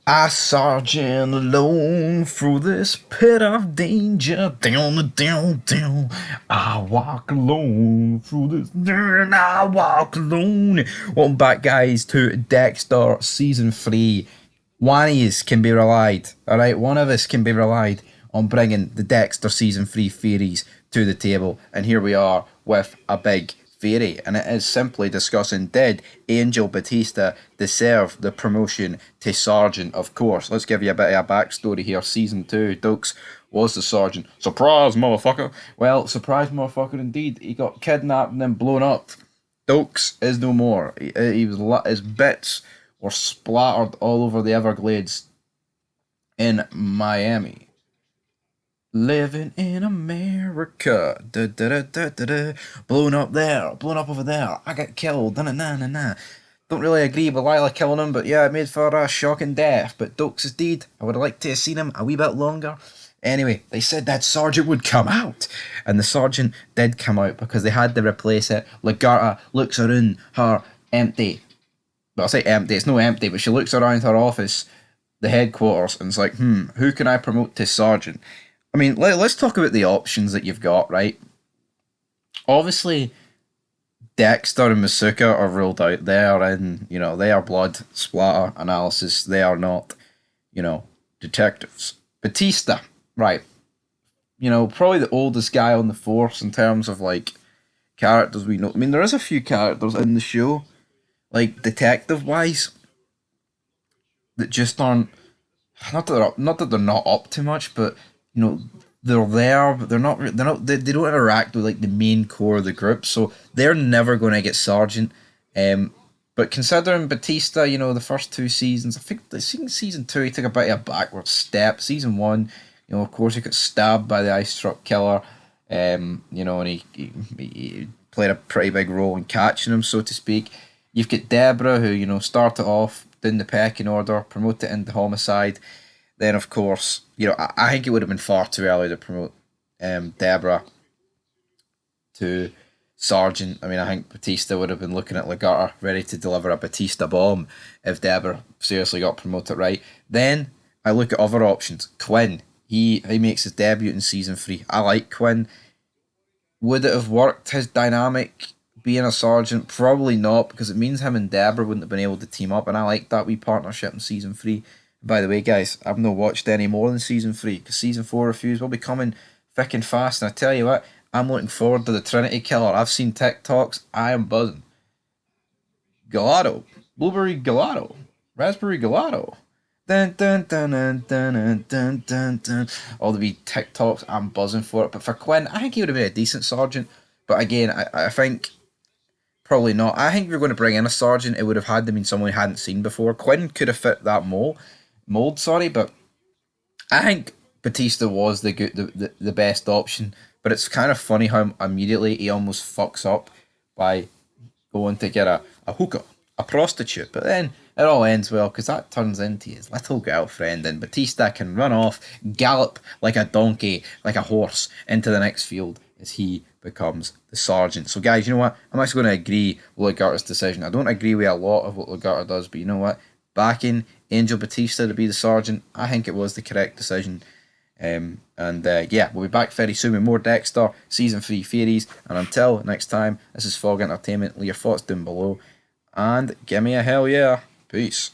I sergeant alone through this pit of danger. Down, down, down. I walk alone through this. I walk alone. Welcome back, guys, to Dexter season 3. One of us can be relied. All right, one of us can be relied on bringing the Dexter season 3 theories to the table, and here we are with a big theory, and it is simply discussing did Angel Batista deserve the promotion to Sergeant? Of course, let's give you a bit of a backstory here. Season 2, Dukes was the Sergeant. Surprise, motherfucker! Well, surprise, motherfucker, indeed. He got kidnapped and then blown up. Dukes is no more. His bits were splattered all over the Everglades in Miami. Living in America, da da da da da da. Blown up there, blown up over there. I got killed, na na na na na. Don't really agree with Lila killing him, but yeah, it made for a shocking death. But Dokes is dead. I would have liked to have seen him a wee bit longer. Anyway, they said that Sergeant would come out, and the Sergeant did come out because they had to replace it. Lagarta looks around her empty. Well, I say empty, it's no empty, but she looks around her office, the headquarters, and it's like, who can I promote to Sergeant? I mean, let's talk about the options that you've got, right? Obviously, Dexter and Masuka are ruled out. They are in, they are blood splatter analysis. They are not, detectives. Batista, right. Probably the oldest guy on the force in terms of, like, characters we know. I mean, there is a few characters in the show, like, detective-wise, that just aren't, not that they're not up to much, but they're there, but they don't interact with like the main core of the group, so they're never going to get Sergeant. But considering Batista, the first two seasons, I think season 2 he took a bit of a backward step. Season 1, of course he got stabbed by the ice truck killer, and he played a pretty big role in catching him, so to speak. You've got Deborah, who started off doing the pecking order, promoted into homicide. Then, of course, I think it would have been far too early to promote Deborah to Sergeant. I mean, I think Batista would have been looking at Lagarta, ready to deliver a Batista bomb if Deborah seriously got promoted right. Then I look at other options. Quinn, he makes his debut in season 3. I like Quinn. Would it have worked, his dynamic being a sergeant? Probably not, because it means him and Deborah wouldn't have been able to team up, and I like that wee partnership in season 3. By the way, guys, I've not watched any more than season 3, because season 4 reviews will be coming thick and fast, and I tell you what, I'm looking forward to the Trinity Killer. I've seen TikToks, I am buzzing. Gelato, blueberry gelato, raspberry gelato. Dun, dun, dun, dun, dun, dun, dun, dun, dun. All the wee TikToks, I'm buzzing for it. But for Quinn, I think he would have been a decent sergeant. But again, I think probably not. I think if you're going to bring in a sergeant, it would have had to be someone we hadn't seen before. Quinn could have fit that mold, sorry, but I think Batista was the best option. But it's kind of funny how immediately he almost fucks up by going to get a hooker, a prostitute. But then it all ends well because that turns into his little girlfriend, and Batista can run off, gallop like a donkey, like a horse, into the next field as he becomes the sergeant. So, guys, you know what? I'm actually going to agree with Lagarta's decision. I don't agree with a lot of what Lagarta does, but you know what? Backing Angel Batista to be the sergeant, I think it was the correct decision. Yeah, we'll be back very soon with more Dexter Season 3 theories. And until next time, this is Fog Entertainment. Leave your thoughts down below. And give me a hell yeah. Peace.